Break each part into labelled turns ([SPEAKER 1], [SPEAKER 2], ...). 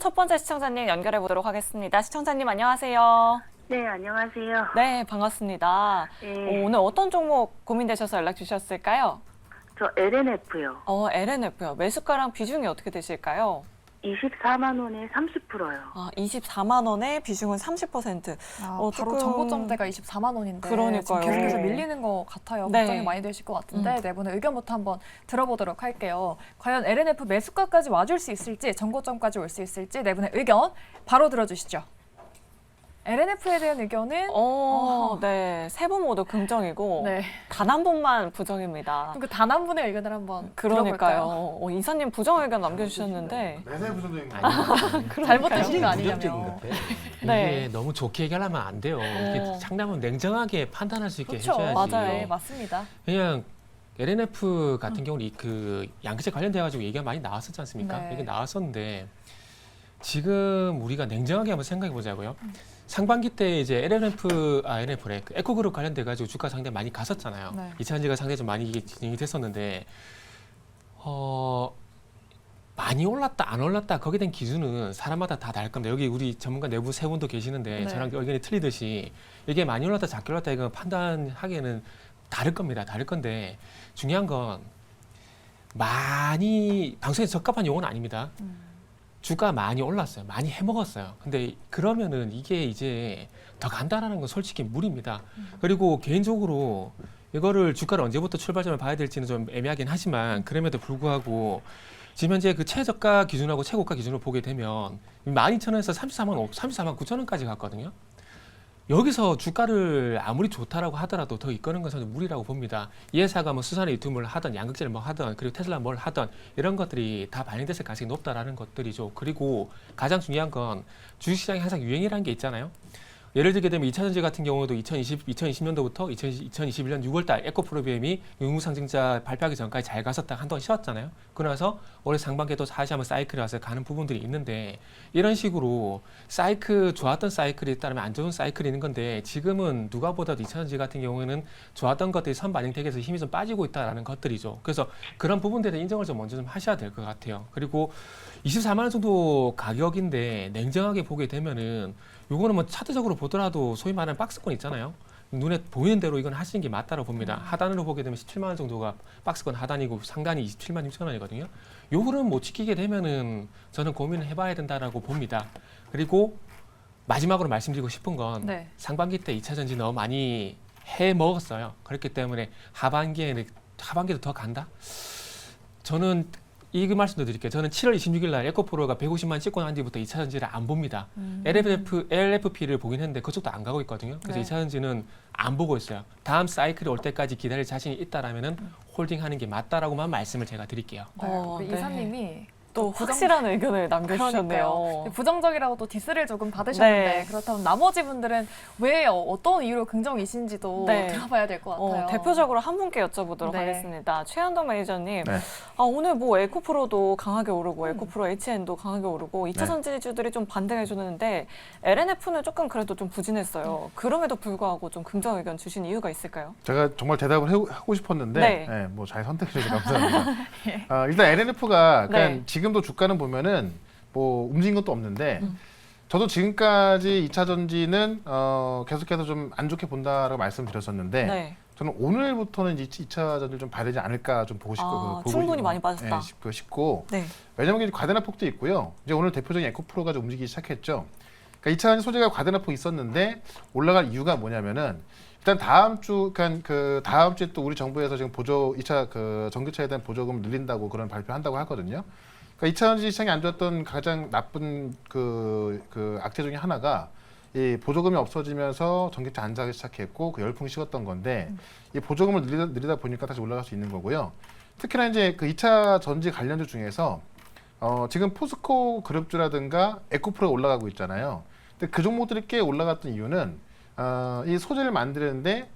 [SPEAKER 1] 첫 번째 시청자님 연결해 보도록 하겠습니다. 시청자님 안녕하세요.
[SPEAKER 2] 네, 안녕하세요.
[SPEAKER 1] 네, 반갑습니다.
[SPEAKER 2] 네.
[SPEAKER 1] 오늘 어떤 종목 고민되셔서 연락 주셨을까요?
[SPEAKER 2] 저 LNF요.
[SPEAKER 1] LNF요. 매수가랑 비중이 어떻게 되실까요?
[SPEAKER 2] 24만 원에 30%요.
[SPEAKER 1] 24만 원에 비중은 30%.
[SPEAKER 3] 바로
[SPEAKER 1] 조금-
[SPEAKER 3] 정고점대가 24만 원인데
[SPEAKER 1] 그러니까요.
[SPEAKER 3] 지금 계속해서 밀리는 것 같아요.
[SPEAKER 1] 네.
[SPEAKER 3] 걱정이 많이 되실 것 같은데 네 분의 의견부터 한번 들어보도록 할게요. 과연 LNF 매수가까지 와줄 수 있을지, 정고점까지 올 수 있을지 네 분의 의견 바로 들어주시죠. LNF에 대한 의견은
[SPEAKER 1] 네, 세 분 모두 긍정이고
[SPEAKER 3] 네.
[SPEAKER 1] 단 한 분만 부정입니다.
[SPEAKER 3] 그럼 그 단 한 분의 의견을 한번 들어볼까요?
[SPEAKER 1] 그러니까요. 이사님 부정 의견 남겨주셨는데
[SPEAKER 4] 매사에 부정적인 거
[SPEAKER 3] 잘못되신 거
[SPEAKER 5] 부정적인
[SPEAKER 3] 아니냐며.
[SPEAKER 5] 것 같아.
[SPEAKER 1] 네.
[SPEAKER 5] 이게 너무 좋게 얘기하면 안 돼요. 이렇게 상담은 냉정하게 판단할 수 있게
[SPEAKER 3] 그렇죠.
[SPEAKER 5] 해줘야지.
[SPEAKER 1] 맞아요.
[SPEAKER 3] 네, 맞습니다.
[SPEAKER 5] 그냥 LNF 같은 경우는 그 양극재 관련돼 가지고 얘기가 많이 나왔었지 않습니까?
[SPEAKER 3] 네.
[SPEAKER 5] 이게 나왔었는데 지금 우리가 냉정하게 한번 생각해 보자고요. 상반기 때 이제 LNF래 그 에코그룹 관련돼 가지고 주가 상당히 많이 갔었잖아요.
[SPEAKER 3] 네.
[SPEAKER 5] 2차전지가 상당히 좀 많이 이게 진행이 됐었는데 많이 올랐다 안 올랐다 거기에 대한 기준은 사람마다 다 다를 겁니다. 여기 우리 전문가 내부 세 분도 계시는데
[SPEAKER 3] 네.
[SPEAKER 5] 저랑 의견이 틀리듯이 이게 많이 올랐다 작게 올랐다 이거 판단하기에는 다를 겁니다. 다를 건데 중요한 건 많이 방송에 적합한 용어는 아닙니다. 주가 많이 올랐어요. 많이 해먹었어요. 근데 그러면은 이게 이제 더 간다라는 건 솔직히 무리입니다. 그리고 개인적으로 이거를 주가를 언제부터 출발점을 봐야 될지는 좀 애매하긴 하지만 그럼에도 불구하고 지금 현재 그 최저가 기준하고 최고가 기준으로 보게 되면 12,000원에서 34만 9천 원까지 갔거든요. 여기서 주가를 아무리 좋다라고 하더라도 더 이끄는 것은 무리라고 봅니다. 이 회사가 뭐 수산의 유통을 하든 양극재를 뭐 하든 그리고 테슬라 뭘 하든 이런 것들이 다 반영됐을 가능성이 높다라는 것들이죠. 그리고 가장 중요한 건 주식시장이 항상 유행이라는 게 있잖아요. 예를 들게 되면 2차전지 같은 경우도 2020년도부터 2021년 6월달 에코프로비엠이 유무상증자 발표하기 전까지 잘 갔었다 한동안 쉬었잖아요. 그러나서 올해 상반기에도 다시 한번 사이클이 와서 가는 부분들이 있는데 이런 식으로 좋았던 사이클이 따르면 안 좋은 사이클이 있는 건데 지금은 누가 보다도 2차전지 같은 경우에는 좋았던 것들이 선반영되기 위해서 힘이 좀 빠지고 있다라는 것들이죠. 그래서 그런 부분들에 대한 인정을 좀 먼저 좀 하셔야 될 것 같아요. 그리고 24만 원 정도 가격인데 냉정하게 보게 되면은 요거는 뭐 차트적으로 보더라도 소위 말하는 박스권 있잖아요. 눈에 보이는 대로 이건 하시는 게 맞다고 봅니다. 하단으로 보게 되면 17만 원 정도가 박스권 하단이고 상단이 27만 6천 원이거든요. 요 흐름 못 지키게 되면은 저는 고민을 해봐야 된다라고 봅니다. 그리고 마지막으로 말씀드리고 싶은 건
[SPEAKER 3] 네.
[SPEAKER 5] 상반기 때 2차 전지 너무 많이 해 먹었어요. 그렇기 때문에 하반기에도 더 간다. 저는 이 말씀도 드릴게요. 저는 7월 26일 날 에코프로가 150만 찍고 난 뒤부터 2차 전지를 안 봅니다. LFP를 보긴 했는데 그쪽도 안 가고 있거든요. 그래서
[SPEAKER 3] 네.
[SPEAKER 5] 2차 전지는 안 보고 있어요. 다음 사이클이 올 때까지 기다릴 자신이 있다라면은 홀딩하는 게 맞다라고만 말씀을 제가 드릴게요.
[SPEAKER 3] 우리
[SPEAKER 1] 네.
[SPEAKER 3] 이사님이
[SPEAKER 1] 또
[SPEAKER 3] 부정-
[SPEAKER 1] 확실한 의견을 남겨주셨네요.
[SPEAKER 3] 그러니까요. 부정적이라고 또 디스를 조금 받으셨는데
[SPEAKER 1] 네.
[SPEAKER 3] 그렇다면 나머지 분들은 왜 어떤 이유로 긍정이신지도
[SPEAKER 1] 네.
[SPEAKER 3] 들어봐야 될 것 같아요.
[SPEAKER 1] 대표적으로 한 분께 여쭤보도록
[SPEAKER 3] 네.
[SPEAKER 1] 하겠습니다. 최현동 매니저님,
[SPEAKER 4] 네.
[SPEAKER 1] 오늘 뭐 에코프로도 강하게 오르고 에코프로 HN도 강하게 오르고 2차
[SPEAKER 4] 네.
[SPEAKER 1] 전지주들이 좀 반등해 주는데 LNF는 조금 그래도 좀 부진했어요. 그럼에도 불구하고 좀 긍정 의견 주신 이유가 있을까요?
[SPEAKER 4] 제가 정말 대답을 하고 싶었는데
[SPEAKER 1] 네.
[SPEAKER 4] 뭐 잘 선택해 주셔서 감사합니다. 일단 LNF가
[SPEAKER 1] 네.
[SPEAKER 4] 지금도 주가는 보면은 뭐 움직인 것도 없는데 저도 지금까지 2차 전지는 계속해서 좀 안 좋게 본다라고 말씀드렸었는데
[SPEAKER 1] 네.
[SPEAKER 4] 저는 오늘부터는 2차 전지를 좀 봐야 되지 않을까 좀 보고 싶고
[SPEAKER 1] 충분히 많이 빠졌다.
[SPEAKER 4] 싶고
[SPEAKER 1] 네.
[SPEAKER 4] 왜냐면 이제 과대납폭도 있고요. 이제 오늘 대표적인 에코프로가 좀 움직이기 시작했죠. 그러니까 2차 전지 소재가 과대납폭 있었는데 올라갈 이유가 뭐냐면은 일단 다음 주에 또 우리 정부에서 지금 2차 그 전기차에 대한 보조금을 늘린다고 그런 발표한다고 하거든요. 그러니까 2차 전지 시장이 안 좋았던 가장 나쁜 그 악재 중에 하나가 이 보조금이 없어지면서 전기차 안 사기 시작했고 그 열풍이 식었던 건데 이 보조금을 늘리다 보니까 다시 올라갈 수 있는 거고요. 특히나 이제 그 2차 전지 관련주 중에서 지금 포스코 그룹주라든가 에코프로가 올라가고 있잖아요. 근데 그 종목들이 꽤 올라갔던 이유는 이 소재를 만드는데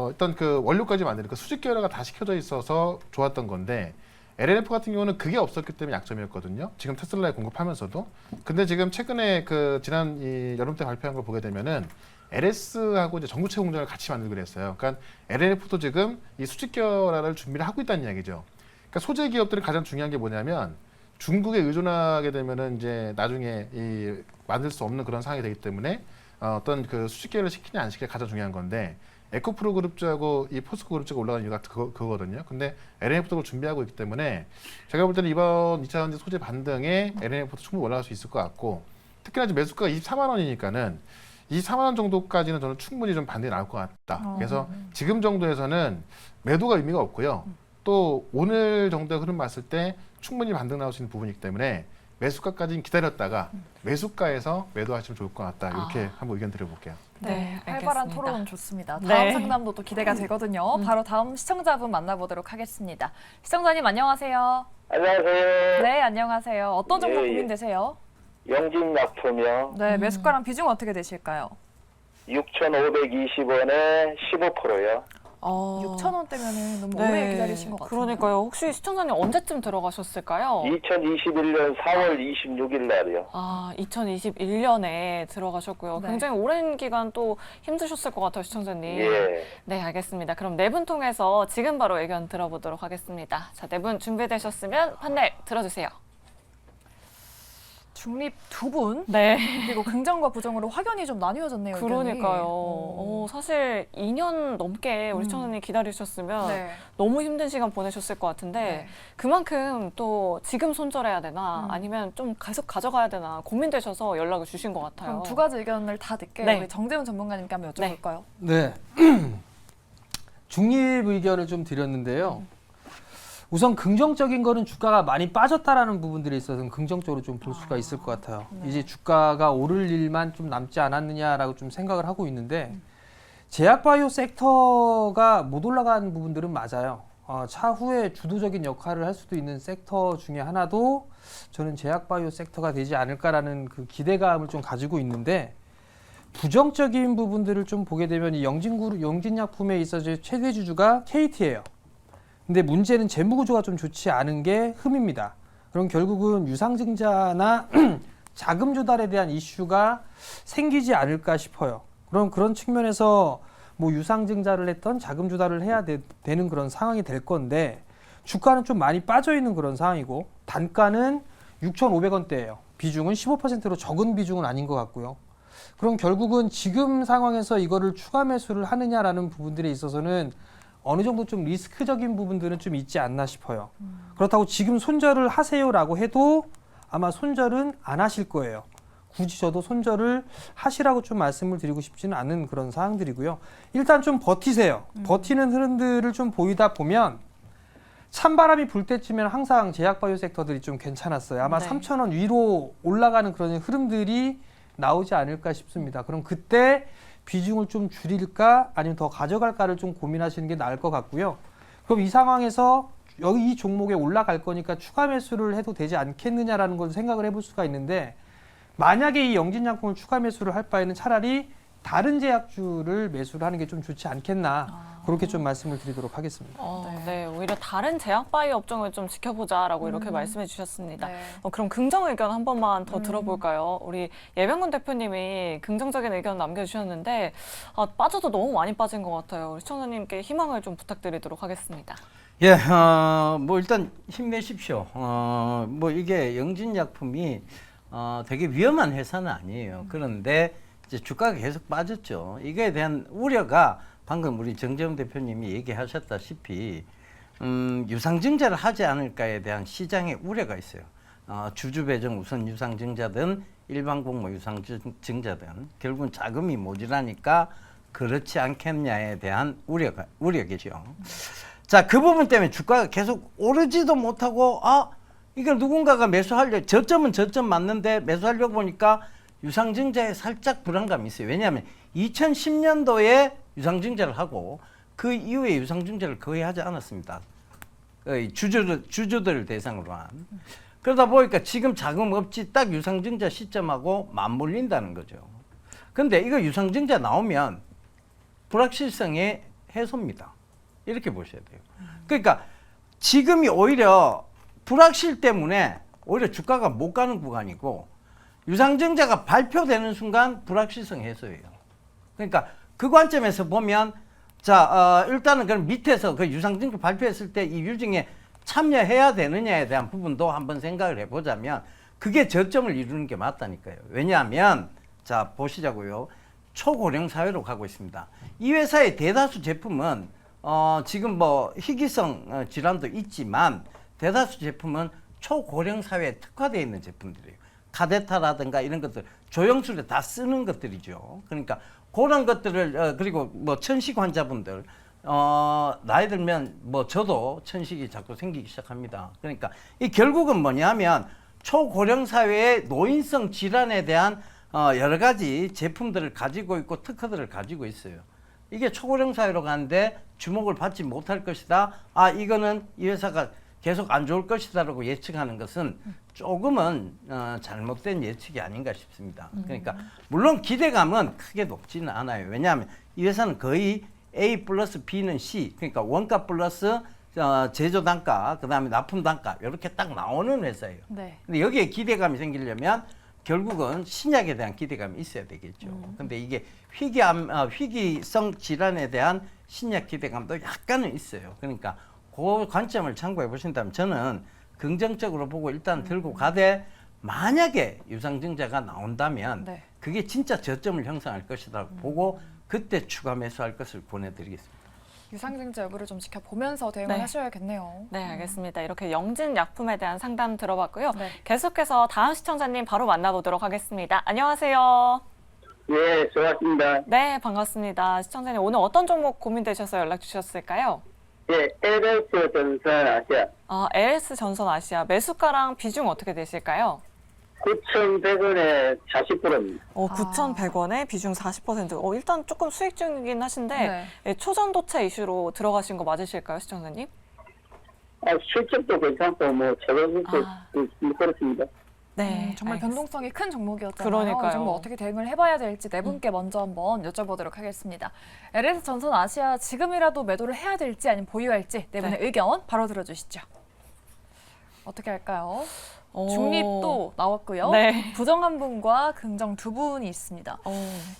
[SPEAKER 4] 일단 그 원료까지 만드는 그 수직 계열화가 다 시켜져 있어서 좋았던 건데 LNF 같은 경우는 그게 없었기 때문에 약점이었거든요. 지금 테슬라에 공급하면서도. 근데 지금 최근에 그 지난 이 여름 때 발표한 걸 보게 되면은 LS하고 이제 전구체 공장을 같이 만들기로 했어요. 그러니까 LNF도 지금 이 수직 계열화를 준비를 하고 있다는 이야기죠. 그러니까 소재 기업들이 가장 중요한 게 뭐냐면 중국에 의존하게 되면은 이제 나중에 이 만들 수 없는 그런 상황이 되기 때문에 어떤 그 수직 계열을 시키냐 안 시키냐 가장 중요한 건데 에코프로 그룹주하고 이 포스코 그룹주가 올라가는 이유가 그거거든요. 근데 LNF도 그걸 준비하고 있기 때문에 제가 볼 때는 이번 2차 전지 소재 반등에 LNF도 충분히 올라갈 수 있을 것 같고 특히나 이제 매수가가 24만 원이니까는 24만 원 정도까지는 저는 충분히 좀 반등이 나올 것 같다. 그래서 지금 정도에서는 매도가 의미가 없고요. 또 오늘 정도의 흐름 봤을 때 충분히 반등 나올 수 있는 부분이기 때문에 매수가까지는 기다렸다가 매수가에서 매도하시면 좋을 것 같다. 이렇게 한번 의견 드려볼게요.
[SPEAKER 3] 네, 활발한
[SPEAKER 1] 알겠습니다.
[SPEAKER 3] 토론 좋습니다. 다음
[SPEAKER 1] 네.
[SPEAKER 3] 상담도 또 기대가 되거든요. 바로 다음 시청자분 만나보도록 하겠습니다. 시청자님 안녕하세요.
[SPEAKER 6] 안녕하세요.
[SPEAKER 3] 네, 안녕하세요. 어떤 정보
[SPEAKER 6] 예, 예.
[SPEAKER 3] 고민되세요?
[SPEAKER 6] 영진약품이요.
[SPEAKER 3] 네, 매수가랑 비중 어떻게 되실까요?
[SPEAKER 6] 6,520원에 15%요.
[SPEAKER 3] 6,000원대면은 너무 오래 기다리신 것 같아요.
[SPEAKER 1] 그러니까요. 혹시 시청자님 언제쯤 들어가셨을까요?
[SPEAKER 6] 2021년 4월 26일 날이요.
[SPEAKER 1] 2021년에 들어가셨고요.
[SPEAKER 3] 네.
[SPEAKER 1] 굉장히 오랜 기간 또 힘드셨을 것 같아요, 시청자님.
[SPEAKER 6] 예.
[SPEAKER 1] 네, 알겠습니다. 그럼 네 분 통해서 지금 바로 의견 들어보도록 하겠습니다. 자, 네 분 준비되셨으면 판넬 들어주세요.
[SPEAKER 3] 중립 두 분,
[SPEAKER 1] 네.
[SPEAKER 3] 그리고 긍정과 부정으로 확연히 좀 나뉘어졌네요. 의견이.
[SPEAKER 1] 그러니까요. 사실 2년 넘게 우리 시청자님 기다리셨으면
[SPEAKER 3] 네.
[SPEAKER 1] 너무 힘든 시간 보내셨을 것 같은데
[SPEAKER 3] 네.
[SPEAKER 1] 그만큼 또 지금 손절해야 되나 아니면 좀 계속 가져가야 되나 고민되셔서 연락을 주신 것 같아요.
[SPEAKER 3] 그럼 두 가지 의견을 다 듣게
[SPEAKER 1] 네.
[SPEAKER 3] 우리 정재훈 전문가님께 한번 여쭤볼까요?
[SPEAKER 7] 네. 중립 의견을 좀 드렸는데요. 우선 긍정적인 거는 주가가 많이 빠졌다라는 부분들에 있어서는 긍정적으로 좀 볼 수가 있을 것 같아요. 이제 주가가 오를 일만 좀 남지 않았느냐라고 좀 생각을 하고 있는데 제약바이오 섹터가 못 올라간 부분들은 맞아요. 차후에 주도적인 역할을 할 수도 있는 섹터 중에 하나도 저는 제약바이오 섹터가 되지 않을까라는 그 기대감을 좀 가지고 있는데 부정적인 부분들을 좀 보게 되면 이 영진약품에 있어서 최대 주주가 KT예요. 근데 문제는 재무 구조가 좀 좋지 않은 게 흠입니다. 그럼 결국은 유상증자나 자금 조달에 대한 이슈가 생기지 않을까 싶어요. 그럼 그런 측면에서 뭐 유상증자를 했던 자금 조달을 해야 되는 그런 상황이 될 건데 주가는 좀 많이 빠져 있는 그런 상황이고 단가는 6,500원대예요. 비중은 15%로 적은 비중은 아닌 것 같고요. 그럼 결국은 지금 상황에서 이거를 추가 매수를 하느냐라는 부분들에 있어서는 어느 정도 좀 리스크적인 부분들은 좀 있지 않나 싶어요. 그렇다고 지금 손절을 하세요라고 해도 아마 손절은 안 하실 거예요. 굳이 저도 손절을 하시라고 좀 말씀을 드리고 싶지는 않은 그런 사항들이고요. 일단 좀 버티세요. 버티는 흐름들을 좀 보이다 보면 찬바람이 불 때쯤에는 항상 제약바이오 섹터들이 좀 괜찮았어요. 아마
[SPEAKER 1] 네.
[SPEAKER 7] 3,000원 위로 올라가는 그런 흐름들이 나오지 않을까 싶습니다. 그럼 그때 비중을 좀 줄일까 아니면 더 가져갈까를 좀 고민하시는 게 나을 것 같고요. 그럼 이 상황에서 여기 이 종목에 올라갈 거니까 추가 매수를 해도 되지 않겠느냐라는 걸 생각을 해볼 수가 있는데 만약에 이 영진약품을 추가 매수를 할 바에는 차라리 다른 제약주를 매수를 하는 게 좀 좋지 않겠나 그렇게 좀 말씀을 드리도록 하겠습니다.
[SPEAKER 1] 네, 오히려 다른 제약바이오 업종을 좀 지켜보자라고 이렇게 말씀해 주셨습니다.
[SPEAKER 3] 네.
[SPEAKER 1] 그럼 긍정 의견 한 번만 더 들어볼까요? 우리 예병근 대표님이 긍정적인 의견 남겨주셨는데 빠져도 너무 많이 빠진 것 같아요. 우리 시청자님께 희망을 좀 부탁드리도록 하겠습니다.
[SPEAKER 8] 예, 뭐 일단 힘내십시오. 뭐 이게 영진약품이 되게 위험한 회사는 아니에요. 그런데 이제 주가가 계속 빠졌죠. 이거에 대한 우려가 방금 우리 정재훈 대표님이 얘기하셨다시피 유상증자를 하지 않을까에 대한 시장의 우려가 있어요. 주주 배정 우선 유상증자든 일반 공모 유상증자든 결국은 자금이 모자라니까 그렇지 않겠냐에 대한 우려겠죠. 자, 그 부분 때문에 주가가 계속 오르지도 못하고 이걸 누군가가 매수하려고 저점은 저점 맞는데 매수하려고 보니까 유상증자에 살짝 불안감이 있어요. 왜냐하면 2010년도에 유상증자를 하고 그 이후에 유상증자를 거의 하지 않았습니다. 주주들을 대상으로 한. 그러다 보니까 지금 자금 없이 딱 유상증자 시점하고 맞물린다는 거죠. 근데 이거 유상증자 나오면 불확실성의 해소입니다. 이렇게 보셔야 돼요. 그러니까 지금이 오히려 불확실 때문에 오히려 주가가 못 가는 구간이고 유상증자가 발표되는 순간 불확실성 해소예요. 그러니까 그 관점에서 보면 자 일단은 그럼 밑에서 그 유상증자 발표했을 때 이 유증에 참여해야 되느냐에 대한 부분도 한번 생각을 해보자면 그게 저점을 이루는 게 맞다니까요. 왜냐하면 자 보시자고요. 초고령 사회로 가고 있습니다. 이 회사의 대다수 제품은 지금 뭐 희귀성 질환도 있지만 대다수 제품은 초고령 사회에 특화되어 있는 제품들이에요. 카데타라든가 이런 것들 조영술에 다 쓰는 것들이죠. 그러니까 그런 것들을 그리고 뭐 천식 환자분들 나이 들면 뭐 저도 천식이 자꾸 생기기 시작합니다. 그러니까 이 결국은 뭐냐면 초고령 사회의 노인성 질환에 대한 여러 가지 제품들을 가지고 있고 특허들을 가지고 있어요. 이게 초고령 사회로 가는데 주목을 받지 못할 것이다. 아 이거는 이 회사가 계속 안 좋을 것이다라고 예측하는 것은 조금은 잘못된 예측이 아닌가 싶습니다. 그러니까 물론 기대감은 크게 높지는 않아요. 왜냐하면 이 회사는 거의 A 플러스 B는 C, 그러니까 원가 플러스 제조 단가, 그 다음에 납품 단가 이렇게 딱 나오는 회사예요.
[SPEAKER 3] 네.
[SPEAKER 8] 근데 여기에 기대감이 생기려면 결국은 신약에 대한 기대감이 있어야 되겠죠. 근데 이게 희귀성 질환에 대한 신약 기대감도 약간은 있어요. 그러니까 그 관점을 참고해 보신다면 저는 긍정적으로 보고 일단 들고 가되 만약에 유상증자가 나온다면
[SPEAKER 3] 네.
[SPEAKER 8] 그게 진짜 저점을 형성할 것이라고 보고 그때 추가 매수할 것을 권해드리겠습니다.
[SPEAKER 3] 유상증자 여부를 좀 지켜보면서 대응을
[SPEAKER 1] 네.
[SPEAKER 3] 하셔야겠네요.
[SPEAKER 1] 네, 알겠습니다. 이렇게 영진 약품에 대한 상담 들어봤고요.
[SPEAKER 3] 네.
[SPEAKER 1] 계속해서 다음 시청자님 바로 만나보도록 하겠습니다. 안녕하세요.
[SPEAKER 6] 예, 좋았습니다.
[SPEAKER 1] 네, 반갑습니다. 시청자님 오늘 어떤 종목 고민되셔서 연락 주셨을까요?
[SPEAKER 6] 예, LS 전선 아시아
[SPEAKER 1] LS 전선 아시아 매수가랑 비중 어떻게 되실까요?
[SPEAKER 6] 9,100원에 40%입니다.
[SPEAKER 1] 9,100원에 비중 40%. 일단 조금 수익 중이긴 하신데
[SPEAKER 3] 네.
[SPEAKER 1] 예, 초전도체 이슈로 들어가신 거 맞으실까요, 시청자님?
[SPEAKER 6] 실적도 괜찮고 뭐 재료도 그렇습니다.
[SPEAKER 1] 네,
[SPEAKER 3] 정말
[SPEAKER 1] 알겠습니다.
[SPEAKER 3] 변동성이 큰 종목이었잖아요.
[SPEAKER 1] 그러니까요.
[SPEAKER 3] 이 종목 어떻게 대응을 해봐야 될지 네 분께 먼저 한번 여쭤보도록 하겠습니다. LS 전선 아시아 지금이라도 매도를 해야 될지 아니면 보유할지 네 분의 의견 바로 들어주시죠. 어떻게 할까요? 중립도 나왔고요.
[SPEAKER 1] 네.
[SPEAKER 3] 부정 한 분과 긍정 두 분이 있습니다.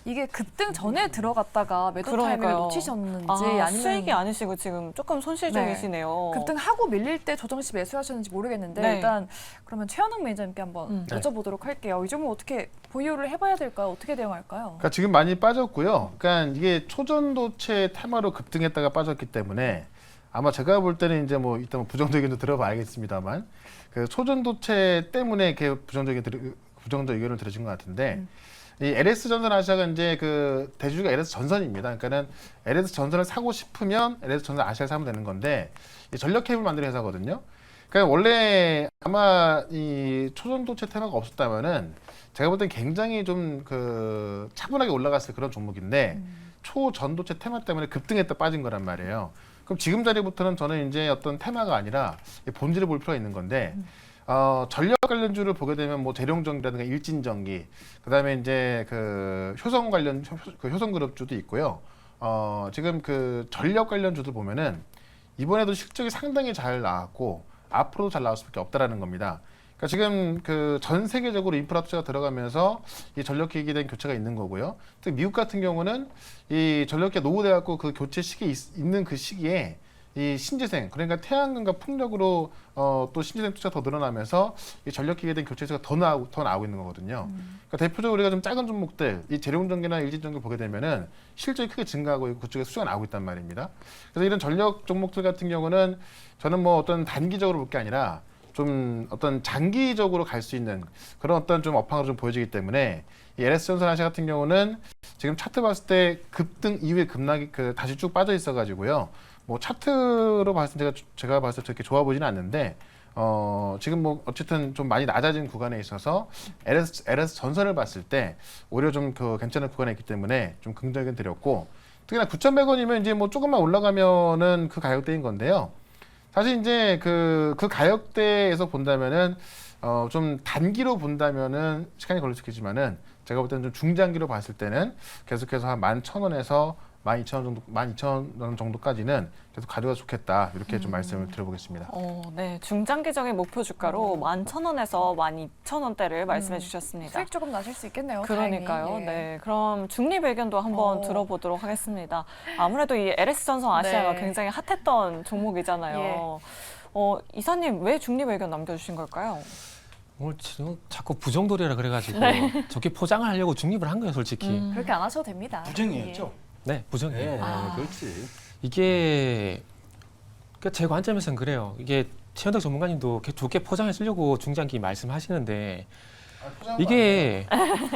[SPEAKER 3] 이게 급등 전에 들어갔다가 매도 타이밍을
[SPEAKER 1] 그러니까요.
[SPEAKER 3] 놓치셨는지
[SPEAKER 1] 아니면
[SPEAKER 3] 아니면
[SPEAKER 1] 수익이 아니시고 지금 조금 손실 중이시네요.
[SPEAKER 3] 급등하고 밀릴 때 조정 시 매수하셨는지 모르겠는데
[SPEAKER 1] 네.
[SPEAKER 3] 일단 그러면 최현웅 매니저님께 한번
[SPEAKER 4] 네.
[SPEAKER 3] 여쭤보도록 할게요. 이 종목 어떻게 보유를 해봐야 될까요? 어떻게 대응할까요?
[SPEAKER 4] 그러니까 지금 많이 빠졌고요. 그러니까 이게 초전도체 테마로 급등했다가 빠졌기 때문에 아마 제가 볼 때는 이제 뭐 일단 부정적 의견도 들어봐야겠습니다만 그 초전도체 때문에 이렇게 부정적 의견을 들으신 것 같은데 이 LS 전선 아시아가 이제 그 대주주가 LS 전선입니다. 그러니까는 LS 전선을 사고 싶으면 LS 전선 아시아를 사면 되는 건데 이 전력 케이블 만드는 회사거든요. 그러니까 원래 아마 이 초전도체 테마가 없었다면은 제가 볼 땐 굉장히 좀 그 차분하게 올라갔을 그런 종목인데 초전도체 테마 때문에 급등했다 빠진 거란 말이에요. 그럼 지금 자리부터는 저는 이제 어떤 테마가 아니라 본질을 볼 필요가 있는 건데 전력 관련주를 보게 되면 뭐 대룡전기라든가 일진전기, 그다음에 이제 그 효성 관련 그 효성그룹주도 있고요. 지금 그 전력 관련주들 보면은 이번에도 실적이 상당히 잘 나왔고 앞으로도 잘 나올 수밖에 없다라는 겁니다. 그러니까 지금 그 전 세계적으로 인프라 투자가 들어가면서 이 전력기에 대한 교체가 있는 거고요. 특히 미국 같은 경우는 이 전력기가 노후돼갖고 그 교체 시기에 있는 그 시기에 이 신재생, 그러니까 태양광과 풍력으로 또 신재생 투자가 더 늘어나면서 이 전력기에 대한 교체수가 더 나오고 있는 거거든요. 그러니까 대표적으로 우리가 좀 작은 종목들, 이 재룡전기나 일진전기 보게 되면은 실적이 크게 증가하고 있고 그쪽에 수주가 나오고 있단 말입니다. 그래서 이런 전력 종목들 같은 경우는 저는 뭐 어떤 단기적으로 볼 게 아니라 좀 어떤 장기적으로 갈 수 있는 그런 어떤 좀 업황으로 좀 보여지기 때문에 이 LS 전선 아시아 같은 경우는 지금 차트 봤을 때 급등 이후에 급락이 다시 쭉 빠져 있어 가지고요. 뭐 차트로 봤을 때 제가 봤을 때 그렇게 좋아 보지는 않는데 지금 뭐 어쨌든 좀 많이 낮아진 구간에 있어서 LS 전선을 봤을 때 오히려 좀 그 괜찮은 구간에 있기 때문에 좀 긍정을 드렸고, 특히나 9,100원이면 이제 뭐 조금만 올라가면은 그 가격대인 건데요. 사실 이제 그 가격대에서 본다면은 좀 단기로 본다면은 시간이 걸릴 수 있겠지만은 제가 볼 때는 좀 중장기로 봤을 때는 계속해서 한 11,000원에서 12,000원 정도까지는 계속 가져가 좋겠다, 이렇게 좀 말씀을 드려보겠습니다.
[SPEAKER 1] 네, 중장기적인 목표 주가로 11,000원에서 12,000원대를 말씀해 주셨습니다.
[SPEAKER 3] 수익 조금 나실 수 있겠네요.
[SPEAKER 1] 그러니까요.
[SPEAKER 3] 다행히. 예.
[SPEAKER 1] 네, 그럼 중립 의견도 한번 들어보도록 하겠습니다. 아무래도 이 LS 전선 아시아가
[SPEAKER 3] 네.
[SPEAKER 1] 굉장히 핫했던 종목이잖아요. 이사님 왜 중립 의견 남겨주신 걸까요?
[SPEAKER 5] 오늘 지금 자꾸 부정돌이라 그래가지고 저렇게 포장을 하려고 중립을 한 거예요, 솔직히.
[SPEAKER 3] 그렇게 안 하셔도 됩니다.
[SPEAKER 8] 부정이었죠.
[SPEAKER 5] 네, 부정이에요.
[SPEAKER 8] 네,
[SPEAKER 3] 아.
[SPEAKER 8] 그렇지.
[SPEAKER 5] 이게 그러니까 제 관점에서는 그래요. 이게 최현덕 전문가님도 좋게 포장해 쓰려고 중장기 말씀하시는데 이게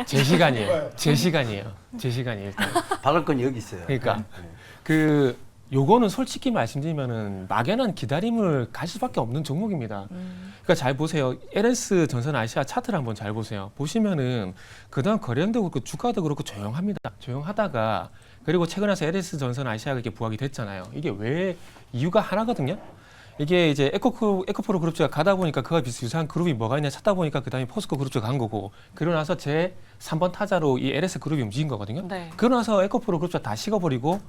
[SPEAKER 5] 제 시간이에요. 제 시간이에요. 제 시간이에요. 일단.
[SPEAKER 8] 발언권 여기 있어요.
[SPEAKER 5] 그러니까
[SPEAKER 8] 네.
[SPEAKER 5] 요거는 솔직히 말씀드리면은 막연한 기다림을 갈 수밖에 없는 종목입니다. 그러니까 잘 보세요. LS 전선 아시아 차트를 한번 잘 보세요. 보시면은 그동안 거래량도 그렇고 주가도 그렇고 조용합니다. 조용하다가 그리고 최근 와서 LS 전선 아시아가 이렇게 부각이 됐잖아요. 이게 왜 이유가 하나거든요. 이게 이제 에코프로 그룹주가 가다 보니까 그와 비슷한 그룹이 뭐가 있냐 찾다 보니까 그다음에 포스코 그룹주가 간 거고 그러고 나서 제 3번 타자로 이 LS 그룹이 움직인 거거든요.
[SPEAKER 1] 네.
[SPEAKER 5] 그러고 나서 에코프로 그룹주가 다 식어버리고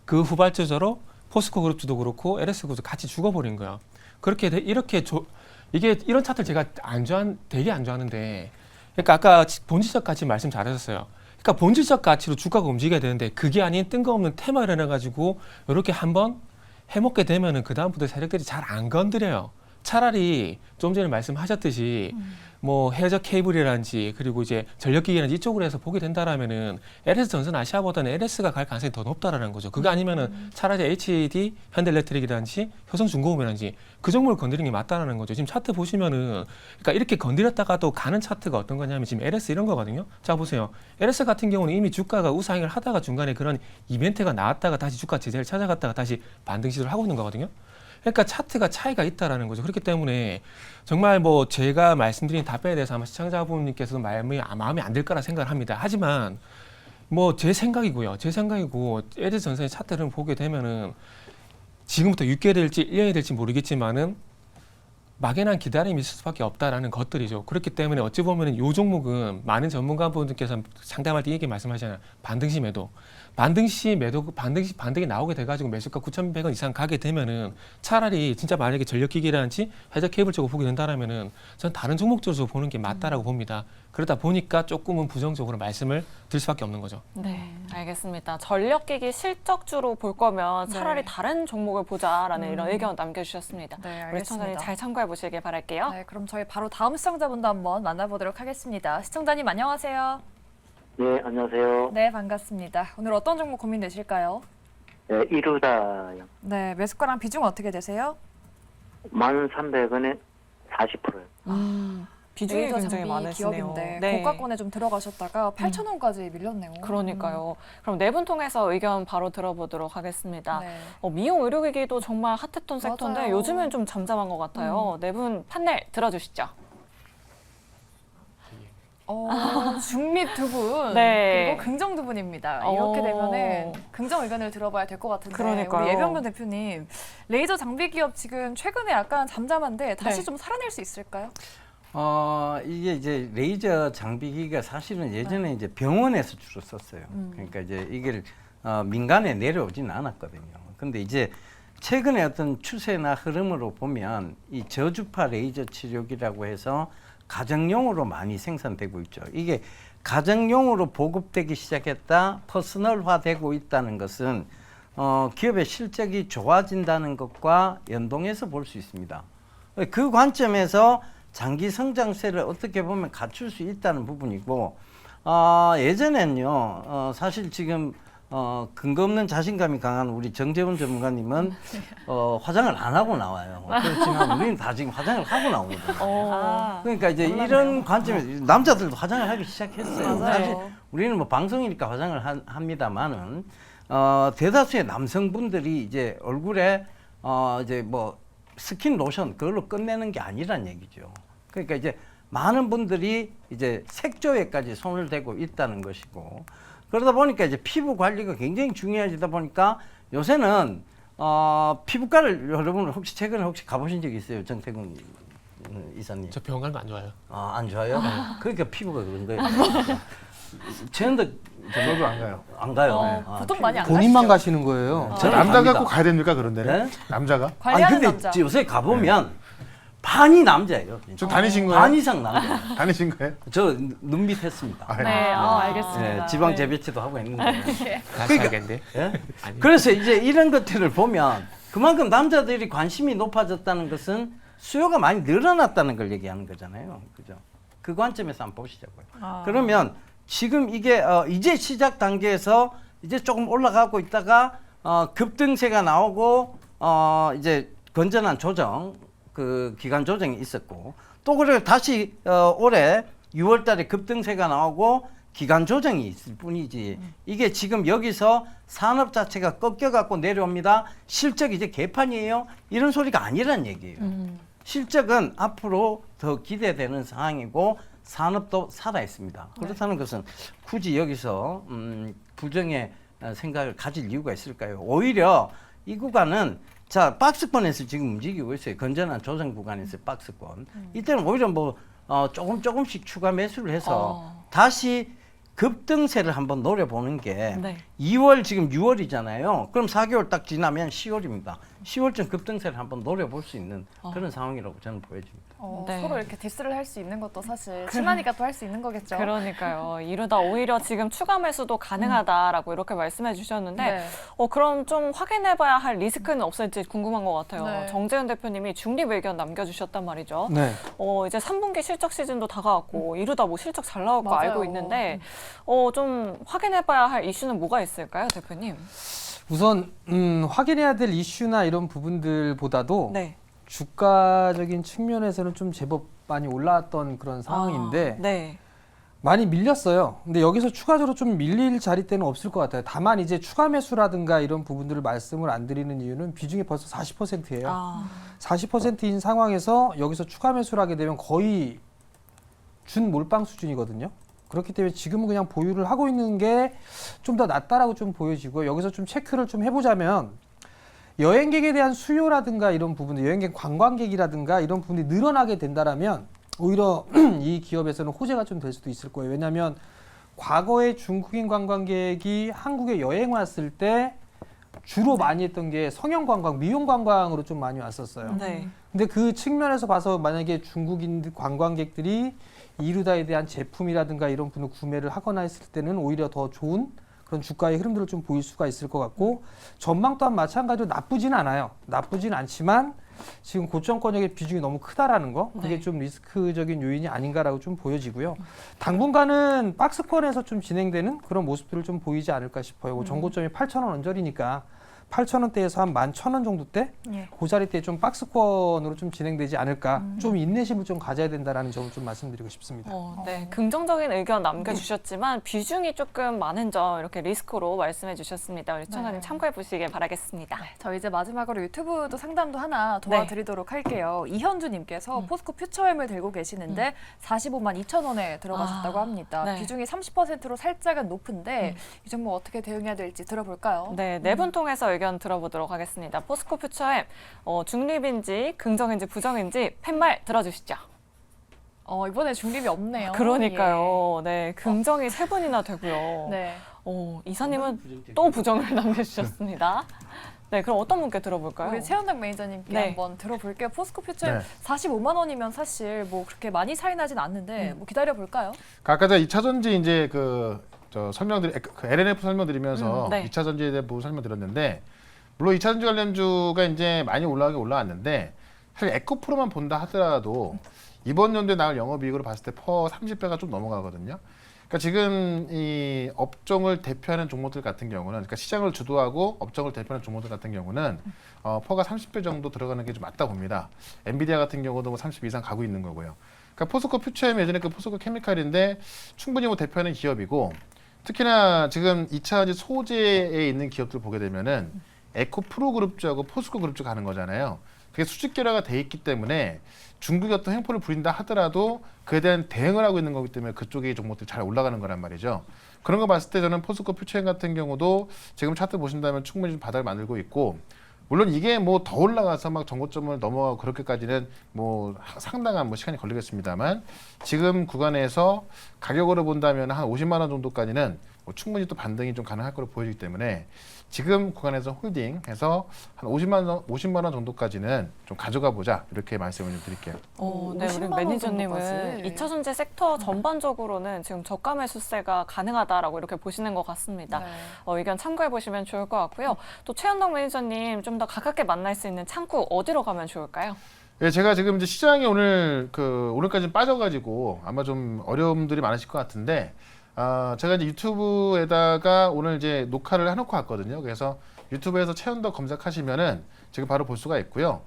[SPEAKER 5] 그 후발주자로 포스코 그룹주도 그렇고 LS 그룹도 같이 죽어버린 거야. 이게 이런 차트를 제가 되게 안 좋아하는데, 그러니까 아까 본질적 가치 말씀 잘하셨어요. 그러니까 본질적 가치로 주가가 움직여야 되는데 그게 아닌 뜬금없는 테마를 해놔가지고 이렇게 한번 해먹게 되면은 그 다음부터 세력들이 잘 안 건드려요. 차라리 좀 전에 말씀하셨듯이 뭐 해저 케이블이라든지 그리고 이제 전력기기라든지 이쪽으로 해서 보게 된다라면은 LS 전선 아시아보다는 LS가 갈 가능성이 더 높다라는 거죠. 그거 아니면은 차라리 HD 현대일렉트릭이라든지 효성중공업이라든지 그 종목을 건드리는 게 맞다라는 거죠. 지금 차트 보시면은 그러니까 이렇게 건드렸다가도 가는 차트가 어떤 거냐면 지금 LS 이런 거거든요. 자 보세요. LS 같은 경우는 이미 주가가 우상향을 하다가 중간에 그런 이벤트가 나왔다가 다시 주가 제재를 찾아갔다가 다시 반등 시도를 하고 있는 거거든요. 그러니까 차트가 차이가 있다라는 거죠. 그렇기 때문에 정말 뭐 제가 말씀드린 답변에 대해서 아마 시청자분님께서도 마음이 안 들 거라 생각을 합니다. 하지만 뭐 제 생각이고요. 제 생각이고 LS 전선의 차트를 보게 되면은 지금부터 6개월이 될지 1년이 될지 모르겠지만은 막연한 기다림이 있을 수밖에 없다라는 것들이죠. 그렇기 때문에 어찌 보면 이 종목은 많은 전문가분들께서 상담할 때 이렇게 말씀하시잖아요. 반등시 매도. 반등이 나오게 돼가지고 매수가 9,100원 이상 가게 되면은 차라리 진짜 만약에 전력기기라든지 해저 케이블 쪽으로 보게 된다라면은 전 다른 종목 쪽으로 보는 게 맞다라고 봅니다. 그러다 보니까 조금은 부정적으로 말씀을 드릴 수밖에 없는 거죠.
[SPEAKER 1] 네, 알겠습니다. 전력기기 실적주로 볼 거면 차라리
[SPEAKER 3] 네.
[SPEAKER 1] 다른 종목을 보자라는 이런 의견 남겨주셨습니다.
[SPEAKER 3] 네,
[SPEAKER 1] 우리 시청자님
[SPEAKER 3] 알겠습니다.
[SPEAKER 1] 잘 참고해 보시길 바랄게요.
[SPEAKER 3] 네, 그럼 저희 바로 다음 시청자분도 한번 만나보도록 하겠습니다. 시청자님 안녕하세요.
[SPEAKER 6] 네, 안녕하세요.
[SPEAKER 3] 네, 반갑습니다. 오늘 어떤 종목 고민되실까요?
[SPEAKER 6] 네, 이루다요.
[SPEAKER 3] 네, 매수가랑 비중 어떻게 되세요?
[SPEAKER 6] 1,300원에 40%요.
[SPEAKER 1] 비중이
[SPEAKER 3] 레이저
[SPEAKER 1] 굉장히
[SPEAKER 3] 장비
[SPEAKER 1] 많으시네요.
[SPEAKER 3] 기업인데
[SPEAKER 1] 네.
[SPEAKER 3] 고가권에 좀 들어가셨다가 8,000원까지 밀렸네요.
[SPEAKER 1] 그러니까요. 그럼 네 분 통해서 의견 바로 들어보도록 하겠습니다.
[SPEAKER 3] 네.
[SPEAKER 1] 미용 의료기기도 정말 핫했던 섹터인데
[SPEAKER 3] 맞아요.
[SPEAKER 1] 요즘은 좀 잠잠한 것 같아요. 네 분 판넬 들어주시죠.
[SPEAKER 3] 중립 두 분,
[SPEAKER 1] 네.
[SPEAKER 3] 그리고 긍정 두 분입니다. 이렇게 되면은 긍정 의견을 들어봐야 될 것 같은데
[SPEAKER 1] 그러니까요.
[SPEAKER 3] 우리 예병근 대표님, 레이저 장비 기업 지금 최근에 약간 잠잠한데 다시
[SPEAKER 1] 네.
[SPEAKER 3] 좀 살아낼 수 있을까요?
[SPEAKER 8] 이게 이제 레이저 장비기가 사실은 예전에 이제 병원에서 주로 썼어요. 그러니까 이제 이게 민간에 내려오지는 않았거든요. 근데 이제 최근에 어떤 추세나 흐름으로 보면 이 저주파 레이저 치료기라고 해서 가정용으로 많이 생산되고 있죠. 이게 가정용으로 보급되기 시작했다, 퍼스널화되고 있다는 것은 기업의 실적이 좋아진다는 것과 연동해서 볼 수 있습니다. 그 관점에서 장기 성장세를 어떻게 보면 갖출 수 있다는 부분이고, 예전엔요, 사실 지금 근거 없는 자신감이 강한 우리 정재훈 전문가님은 화장을 안 하고 나와요. 그렇지만 우리는 다 지금 화장을 하고 나오거든요. 그러니까 이제 이런 관점에서 남자들도 화장을 하기 시작했어요.
[SPEAKER 3] 맞아요.
[SPEAKER 8] 사실 우리는 뭐 방송이니까 화장을 합니다만은 대다수의 남성분들이 이제 얼굴에 이제 뭐 스킨 로션 그걸로 끝내는 게 아니란 얘기죠. 그러니까 이제 많은 분들이 이제 색조에까지 손을 대고 있다는 것이고, 그러다 보니까 이제 피부 관리가 굉장히 중요해지다 보니까 요새는 피부과를 여러분 혹시 최근에 가보신 적 있어요, 정태근 이사님?
[SPEAKER 5] 저 병원 가는 거 안 좋아요.
[SPEAKER 8] 안 좋아요? 그러니까 피부가 그런 거예요. 최현덕
[SPEAKER 4] 저도 안 가요.
[SPEAKER 8] 안 가요.
[SPEAKER 3] 보통 많이 안
[SPEAKER 7] 본인만
[SPEAKER 3] 가시죠?
[SPEAKER 7] 가시는 거예요.
[SPEAKER 8] 저는
[SPEAKER 4] 남자가
[SPEAKER 8] 갑니다.
[SPEAKER 4] 꼭 가야 됩니까 그런 데는?
[SPEAKER 8] 네?
[SPEAKER 4] 남자가?
[SPEAKER 8] 아니
[SPEAKER 3] 관리하는
[SPEAKER 8] 근데
[SPEAKER 3] 남자.
[SPEAKER 8] 요새 가보면 반이 남자예요.
[SPEAKER 4] 좀 다니신 거예요?
[SPEAKER 8] 반 이상 남자.
[SPEAKER 4] 다니신 거예요?
[SPEAKER 8] 저 눈밑 했습니다.
[SPEAKER 4] 아,
[SPEAKER 1] 네, 알겠습니다.
[SPEAKER 8] 네, 지방
[SPEAKER 1] 네.
[SPEAKER 8] 재배치도 하고 했는데.
[SPEAKER 5] 다시 하겠는데.
[SPEAKER 8] 예?
[SPEAKER 5] 아니.
[SPEAKER 8] 그래서 이제 이런 것들을 보면 그만큼 남자들이 관심이 높아졌다는 것은 수요가 많이 늘어났다는 걸 얘기하는 거잖아요. 그죠? 그 관점에서 한번 보시자고요. 그러면 지금 이게 이제 시작 단계에서 이제 조금 올라가고 있다가 급등세가 나오고 이제 건전한 조정, 그 기간 조정이 있었고 또 그리고 다시 올해 6월 달에 급등세가 나오고 기간 조정이 있을 뿐이지 이게 지금 여기서 산업 자체가 꺾여갖고 내려옵니다. 실적 이제 개판이에요. 이런 소리가 아니란 얘기예요. 실적은 앞으로 더 기대되는 상황이고 산업도 살아 있습니다. 그렇다는 것은 굳이 여기서 부정의 생각을 가질 이유가 있을까요? 오히려 이 구간은 자 박스권에서 지금 움직이고 있어요. 건전한 조정 구간에서 박스권. 이때는 오히려 뭐 조금씩 추가 매수를 해서 다시 급등세를 한번 노려보는 게
[SPEAKER 1] 네.
[SPEAKER 8] 2월 지금 6월이잖아요. 그럼 4개월 딱 지나면 10월입니다. 10월쯤 급등세를 한번 노려볼 수 있는 그런 상황이라고 저는 보여집니다.
[SPEAKER 1] 네.
[SPEAKER 3] 서로 이렇게 디스를 할 수 있는 것도 사실 친하니까 또 할 수 있는 거겠죠.
[SPEAKER 1] 그러니까요. 이러다 오히려 지금 추가 매수도 가능하다라고 이렇게 말씀해 주셨는데
[SPEAKER 3] 네.
[SPEAKER 1] 그럼 좀 확인해봐야 할 리스크는 없을지 궁금한 것 같아요.
[SPEAKER 3] 네.
[SPEAKER 1] 정재현 대표님이 중립 의견 남겨주셨단 말이죠.
[SPEAKER 7] 네.
[SPEAKER 1] 이제 3분기 실적 시즌도 다가왔고 이러다 뭐 실적 잘 나올 거
[SPEAKER 3] 맞아요.
[SPEAKER 1] 알고 있는데 좀 확인해봐야 할 이슈는 뭐가 있을까요, 대표님?
[SPEAKER 7] 우선 확인해야 될 이슈나 이런 부분들보다도
[SPEAKER 1] 네.
[SPEAKER 7] 주가적인 측면에서는 좀 제법 많이 올라왔던 그런 상황인데
[SPEAKER 1] 네.
[SPEAKER 7] 많이 밀렸어요. 근데 여기서 추가적으로 좀 밀릴 자리대는 없을 것 같아요. 다만 이제 추가 매수라든가 이런 부분들을 말씀을 안 드리는 이유는 비중이 벌써 40%예요. 40%인 상황에서 여기서 추가 매수를 하게 되면 거의 준 몰빵 수준이거든요. 그렇기 때문에 지금은 그냥 보유를 하고 있는 게 좀 더 낫다라고 좀 보여지고 여기서 좀 체크를 좀 해보자면 여행객에 대한 수요라든가 이런 부분들, 여행객 관광객이라든가 이런 부분이 늘어나게 된다라면 오히려 이 기업에서는 호재가 좀 될 수도 있을 거예요. 왜냐하면 과거에 중국인 관광객이 한국에 여행 왔을 때 주로 많이 했던 게 성형 관광, 미용 관광으로 좀 많이 왔었어요.
[SPEAKER 1] 네.
[SPEAKER 7] 근데 그 측면에서 봐서 만약에 중국인 관광객들이 이루다에 대한 제품이라든가 이런 분을 구매를 하거나 했을 때는 오히려 더 좋은 그런 주가의 흐름들을 좀 보일 수가 있을 것 같고 전망 또한 마찬가지로 나쁘진 않아요. 나쁘진 않지만 지금 고점권역의 비중이 너무 크다라는 거 그게
[SPEAKER 1] 네.
[SPEAKER 7] 좀 리스크적인 요인이 아닌가라고 좀 보여지고요. 당분간은 박스권에서 좀 진행되는 그런 모습들을 좀 보이지 않을까 싶어요. 전고점이 8,000원 언저리니까 8,000원대에서 한 11,000원 정도 때
[SPEAKER 3] 예.
[SPEAKER 7] 그 자리대 좀 박스권으로 좀 진행되지 않을까 좀 인내심을 좀 가져야 된다라는 점을 좀 말씀드리고 싶습니다.
[SPEAKER 1] 네, 긍정적인 의견 남겨주셨지만 비중이 조금 많은 점 이렇게 리스크로 말씀해 주셨습니다. 우리 시청자님 참고해 보시길 바라겠습니다.
[SPEAKER 3] 저 이제 마지막으로 유튜브도 상담도 하나 도와드리도록 할게요. 이현주님께서 포스코 퓨처엠을 들고 계시는데 45만 2천 원에 들어가셨다고 합니다.
[SPEAKER 1] 네.
[SPEAKER 3] 비중이 30%로 살짝은 높은데 이 종목 어떻게 대응해야 될지 들어볼까요?
[SPEAKER 1] 네, 네 분 통해서 의견 들어보도록 하겠습니다. 포스코 퓨처엠 중립인지 긍정인지 부정인지 팻말 들어주시죠.
[SPEAKER 3] 이번에 중립이 없네요.
[SPEAKER 1] 그러니까요. 네, 긍정이 세 분이나 되고요.
[SPEAKER 3] 예. 네.
[SPEAKER 1] 이사님은 또 부정을 남겨주셨습니다. 네, 그럼 어떤 분께 들어볼까요?
[SPEAKER 3] 우리 최현덕 매니저님께
[SPEAKER 1] 네.
[SPEAKER 3] 한번 들어볼게요. 포스코 퓨처엠
[SPEAKER 4] 네.
[SPEAKER 3] 45만 원이면 사실 뭐 그렇게 많이 차이 나진 않는데 뭐 기다려 볼까요?
[SPEAKER 4] 아까 제가 2차 전지 이제 설명드리 그 LNF 설명드리면서
[SPEAKER 1] 네.
[SPEAKER 4] 2차 전지에 대한 부분 설명드렸는데 물론 2차 전지 관련주가 이제 많이 올라왔는데 사실 에코프로만 본다 하더라도 이번 연도에 나올 영업이익으로 봤을 때 퍼 30배가 좀 넘어가거든요. 그러니까 지금 이 업종을 대표하는 종목들 같은 경우는 그러니까 시장을 주도하고 업종을 대표하는 종목들 같은 경우는 퍼가 30배 정도 들어가는 게 좀 맞다 봅니다. 엔비디아 같은 경우도 뭐 30 이상 가고 있는 거고요. 그러니까 포스코 퓨처엠 예전에 그 포스코 케미칼인데 충분히 뭐 대표하는 기업이고 특히나 지금 2차 소재에 있는 기업들 보게 되면은 에코프로 그룹주하고 포스코 그룹주 가는 거잖아요. 그게 수직 결합가 돼 있기 때문에 중국이 어떤 횡포를 부린다 하더라도 그에 대한 대응을 하고 있는 거기 때문에 그쪽의 종목들이 잘 올라가는 거란 말이죠. 그런 거 봤을 때 저는 포스코 퓨처엠 같은 경우도 지금 차트 보신다면 충분히 좀 바닥을 만들고 있고 물론 이게 뭐 더 올라가서 막 전고점을 넘어가고 그렇게까지는 뭐 상당한 뭐 시간이 걸리겠습니다만 지금 구간에서 가격으로 본다면 한 50만 원 정도까지는 뭐 충분히 또 반등이 좀 가능할 거로 보여지기 때문에 지금 구간에서 홀딩해서 한 50만 원 정도까지는 좀 가져가 보자 이렇게 말씀을 좀 드릴게요.
[SPEAKER 1] 네, 우리
[SPEAKER 3] 50만 원
[SPEAKER 1] 매니저님은
[SPEAKER 3] 정도까지.
[SPEAKER 1] 2차전지 섹터 전반적으로는 지금 저가 매수세가 가능하다라고 이렇게 보시는 것 같습니다.
[SPEAKER 3] 네.
[SPEAKER 1] 의견 참고해 보시면 좋을 것 같고요. 또 최현덕 매니저님 좀 더 가깝게 만날 수 있는 창구 어디로 가면 좋을까요?
[SPEAKER 4] 예, 제가 지금 이제 시장이 오늘까지 빠져가지고 아마 좀 어려움들이 많으실 것 같은데, 제가 이제 유튜브에다가 오늘 이제 녹화를 해놓고 왔거든요. 그래서 유튜브에서 최현덕 검색하시면은 지금 바로 볼 수가 있고요.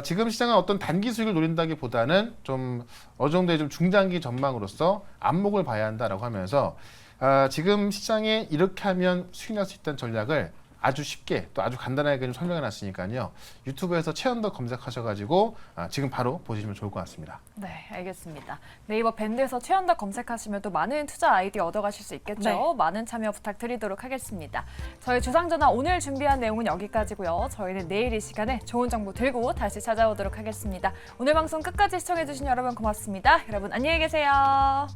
[SPEAKER 4] 지금 시장은 어떤 단기 수익을 노린다기보다는 좀 어느 정도의 좀 중장기 전망으로서 안목을 봐야 한다라고 하면서 지금 시장에 이렇게 하면 수익 날 수 있다는 전략을 아주 쉽게 또 아주 간단하게 좀 설명해 놨으니까요. 유튜브에서 최현덕 검색하셔가지고 지금 바로 보시면 좋을 것 같습니다.
[SPEAKER 3] 네, 알겠습니다. 네이버 밴드에서 최현덕 검색하시면 또 많은 투자 아이디어 얻어가실 수 있겠죠.
[SPEAKER 1] 네.
[SPEAKER 3] 많은 참여 부탁드리도록 하겠습니다. 저희 주상전화 오늘 준비한 내용은 여기까지고요. 저희는 내일 이 시간에 좋은 정보 들고 다시 찾아오도록 하겠습니다. 오늘 방송 끝까지 시청해주신 여러분 고맙습니다. 여러분 안녕히 계세요.